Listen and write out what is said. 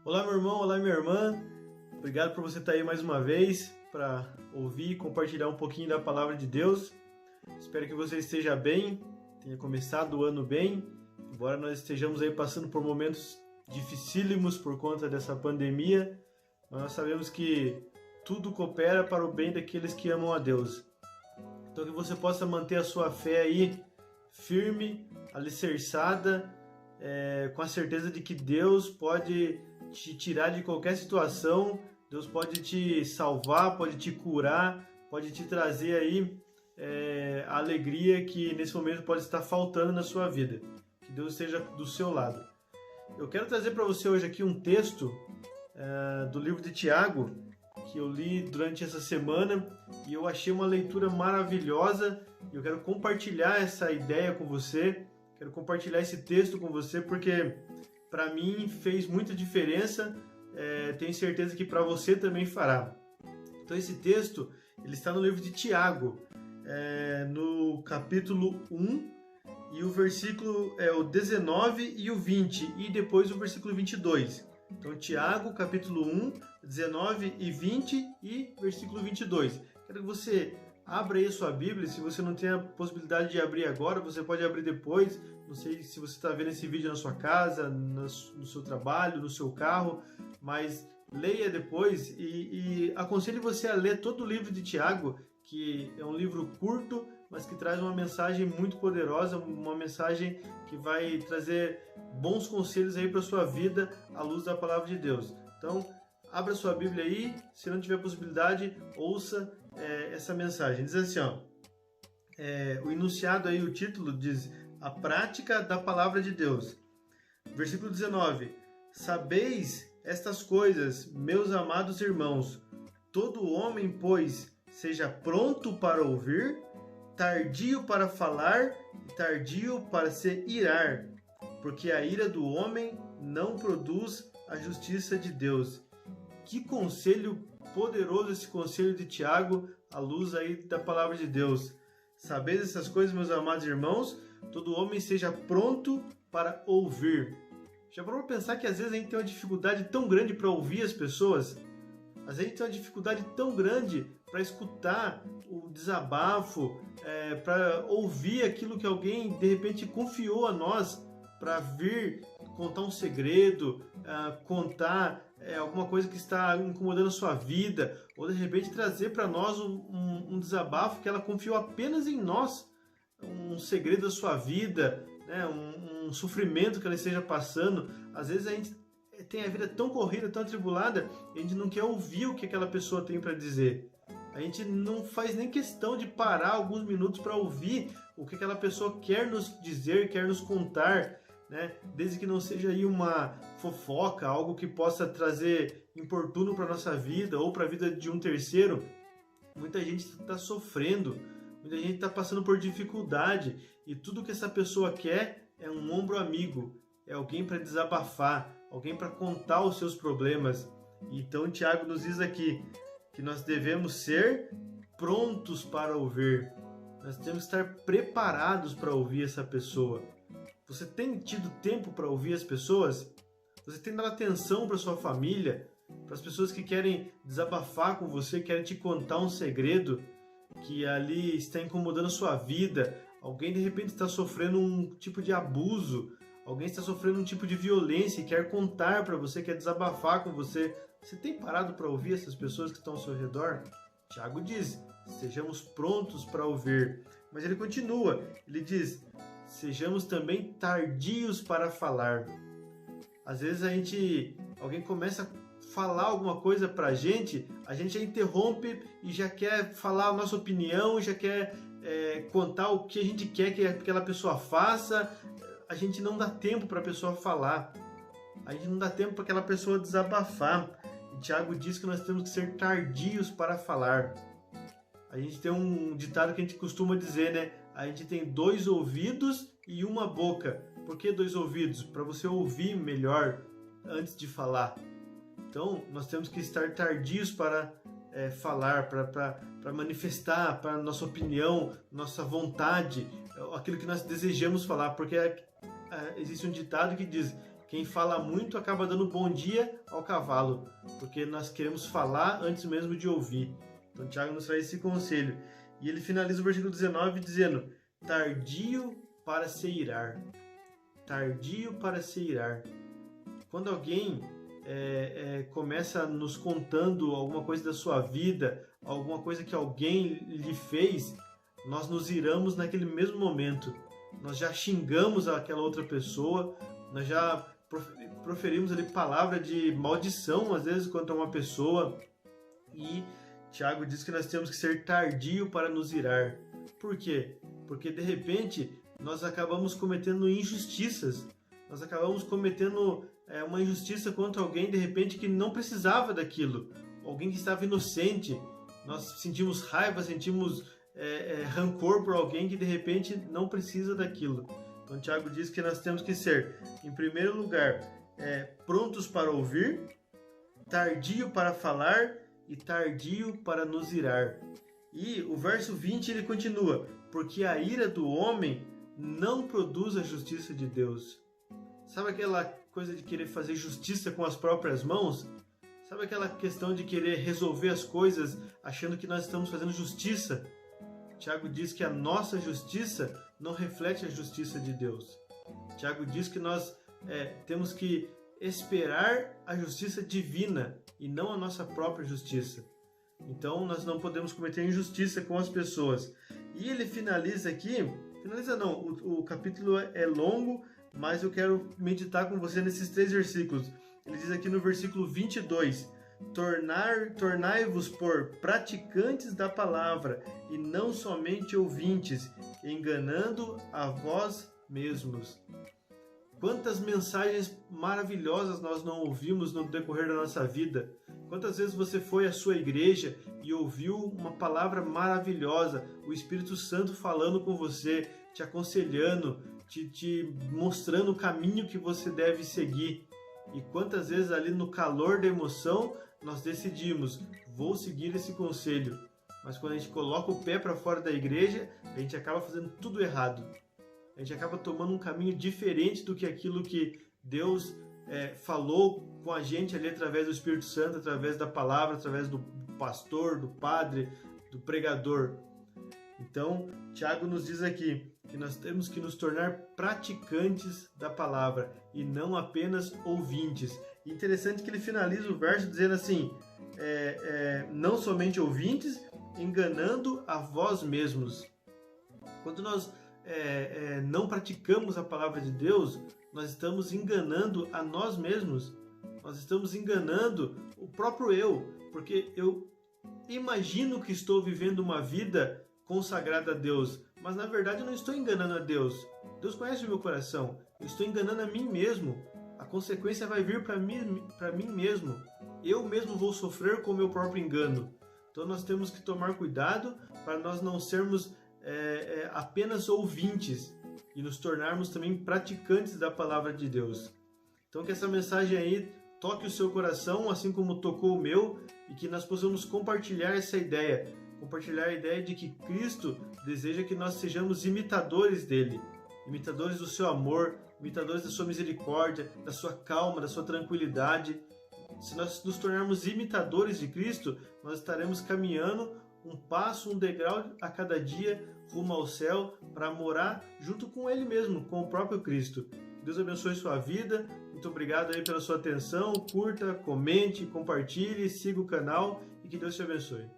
Olá, meu irmão, olá, minha irmã. Obrigado por você estar aí mais uma vez para ouvir e compartilhar um pouquinho da palavra de Deus. Espero que você esteja bem, tenha começado o ano bem, embora nós estejamos aí passando por momentos dificílimos por conta dessa pandemia, mas nós sabemos que tudo coopera para o bem daqueles que amam a Deus. Então que você possa manter a sua fé aí firme, alicerçada, com a certeza de que Deus pode te tirar de qualquer situação, Deus pode te salvar, pode te curar, pode te trazer aí a alegria que nesse momento pode estar faltando na sua vida. Que Deus esteja do seu lado. Eu quero trazer para você hoje aqui um texto do livro de Tiago, que eu li durante essa semana e eu achei uma leitura maravilhosa e eu quero compartilhar essa ideia com você, quero compartilhar esse texto com você porque para mim fez muita diferença, tenho certeza que para você também fará. Então esse texto ele está no livro de Tiago, no capítulo 1 e o versículo é o 19 e o 20 e depois o versículo 22. Então, Tiago, capítulo 1, 19 e 20 e versículo 22. Quero que você abra aí a sua Bíblia. Se você não tem a possibilidade de abrir agora, você pode abrir depois. Não sei se você está vendo esse vídeo na sua casa, no seu trabalho, no seu carro, mas leia depois e aconselho você a ler todo o livro de Tiago, que é um livro curto, mas que traz uma mensagem muito poderosa, uma mensagem que vai trazer bons conselhos aí para sua vida à luz da palavra de Deus. Então, abra sua Bíblia aí, se não tiver possibilidade, ouça essa mensagem. Diz assim, ó, o enunciado aí, o título diz: A prática da palavra de Deus. Versículo 19: Sabeis estas coisas, meus amados irmãos, todo homem, pois, seja pronto para ouvir, tardio para falar e tardio para se irar, porque a ira do homem não produz a justiça de Deus. Que conselho poderoso esse conselho de Tiago, à luz aí da palavra de Deus. Sabeis essas coisas, meus amados irmãos, todo homem seja pronto para ouvir. Já parou para pensar que às vezes a gente tem uma dificuldade tão grande para ouvir as pessoas? Às vezes a gente tem uma dificuldade tão grande para escutar o desabafo, para ouvir aquilo que alguém de repente confiou a nós, para vir contar um segredo, contar alguma coisa que está incomodando a sua vida, ou de repente trazer para nós um desabafo que ela confiou apenas em nós, um segredo da sua vida, né? um sofrimento que ela esteja passando. Às vezes a gente tem a vida tão corrida, tão atribulada, e a gente não quer ouvir o que aquela pessoa tem para dizer. A gente não faz nem questão de parar alguns minutos para ouvir o que aquela pessoa quer nos dizer, quer nos contar, né? Desde que não seja aí uma fofoca, algo que possa trazer importuno para nossa vida ou para a vida de um terceiro. Muita gente está sofrendo, muita gente está passando por dificuldade e tudo que essa pessoa quer é um ombro amigo, é alguém para desabafar, alguém para contar os seus problemas. Então Tiago nos diz aqui que nós devemos ser prontos para ouvir. Nós temos que estar preparados para ouvir essa pessoa. Você tem tido tempo para ouvir as pessoas? Você tem dado atenção para sua família? Para as pessoas que querem desabafar com você, querem te contar um segredo que ali está incomodando a sua vida? Alguém de repente está sofrendo um tipo de abuso, alguém está sofrendo um tipo de violência e quer contar para você, quer desabafar com você. Você tem parado para ouvir essas pessoas que estão ao seu redor? Tiago diz: sejamos prontos para ouvir. Mas ele continua, ele diz: sejamos também tardios para falar. Às vezes alguém começa a falar alguma coisa para a gente já interrompe e já quer falar a nossa opinião, já quer contar o que a gente quer que aquela pessoa faça. A gente não dá tempo para a pessoa falar, a gente não dá tempo para aquela pessoa desabafar. E Tiago diz que nós temos que ser tardios para falar. A gente tem um ditado que a gente costuma dizer, né? A gente tem 2 ouvidos e uma boca. Por que 2 ouvidos? Para você ouvir melhor antes de falar. Então, nós temos que estar tardios para falar, para manifestar para nossa opinião, nossa vontade, aquilo que nós desejamos falar. Porque existe um ditado que diz Quem fala muito acaba dando bom dia ao cavalo, porque nós queremos falar antes mesmo de ouvir. Então Tiago nos traz esse conselho. E ele finaliza o versículo 19 dizendo: tardio para se irar. Tardio para se irar. Quando alguém começa nos contando alguma coisa da sua vida, alguma coisa que alguém lhe fez, nós nos iramos naquele mesmo momento. Nós já xingamos aquela outra pessoa, nós já proferimos ali palavra de maldição, às vezes, contra uma pessoa. E Tiago diz que nós temos que ser tardio para nos irar. Por quê? Porque, de repente, nós acabamos cometendo injustiças. Nós acabamos cometendo uma injustiça contra alguém, de repente, que não precisava daquilo. Alguém que estava inocente. Nós sentimos raiva, sentimos rancor por alguém que, de repente, não precisa daquilo. Então, Tiago diz que nós temos que ser, em primeiro lugar, prontos para ouvir, tardio para falar e tardio para nos irar. E o verso 20 ele continua: porque a ira do homem não produz a justiça de Deus. Sabe aquela coisa de querer fazer justiça com as próprias mãos? Sabe aquela questão de querer resolver as coisas achando que nós estamos fazendo justiça? Tiago diz que a nossa justiça não reflete a justiça de Deus. Tiago diz que nós temos que esperar a justiça divina e não a nossa própria justiça. Então nós não podemos cometer injustiça com as pessoas. E ele finaliza aqui, o capítulo é longo, mas eu quero meditar com você nesses 3 versículos. Ele diz aqui no versículo 22: tornai-vos por praticantes da palavra e não somente ouvintes, enganando a vós mesmos. Quantas mensagens maravilhosas nós não ouvimos no decorrer da nossa vida? Quantas vezes você foi à sua igreja e ouviu uma palavra maravilhosa, o Espírito Santo falando com você, te aconselhando, te mostrando o caminho que você deve seguir? E quantas vezes ali no calor da emoção nós decidimos, vou seguir esse conselho, mas quando a gente coloca o pé para fora da igreja, a gente acaba fazendo tudo errado. A gente acaba tomando um caminho diferente do que aquilo que Deus falou com a gente ali através do Espírito Santo, através da palavra, através do pastor, do padre, do pregador. Então, Tiago nos diz aqui que nós temos que nos tornar praticantes da palavra e não apenas ouvintes. E interessante que ele finaliza o verso dizendo assim, não somente ouvintes, enganando a vós mesmos. Quando nós não praticamos a palavra de Deus, nós estamos enganando a nós mesmos. Nós estamos enganando o próprio eu, porque eu imagino que estou vivendo uma vida consagrada a Deus, mas na verdade eu não estou enganando a Deus. Deus conhece o meu coração. Eu estou enganando a mim mesmo. A consequência vai vir para mim mesmo. Eu mesmo vou sofrer com o meu próprio engano. Então nós temos que tomar cuidado para nós não sermos apenas ouvintes e nos tornarmos também praticantes da palavra de Deus. Então que essa mensagem aí toque o seu coração, assim como tocou o meu, e que nós possamos compartilhar essa ideia, compartilhar a ideia de que Cristo deseja que nós sejamos imitadores dele, imitadores do seu amor, imitadores da sua misericórdia, da sua calma, da sua tranquilidade. Se nós nos tornarmos imitadores de Cristo, nós estaremos caminhando um passo, um degrau a cada dia rumo ao céu para morar junto com Ele mesmo, com o próprio Cristo. Deus abençoe sua vida. Muito obrigado aí pela sua atenção. Curta, comente, compartilhe, siga o canal e que Deus te abençoe.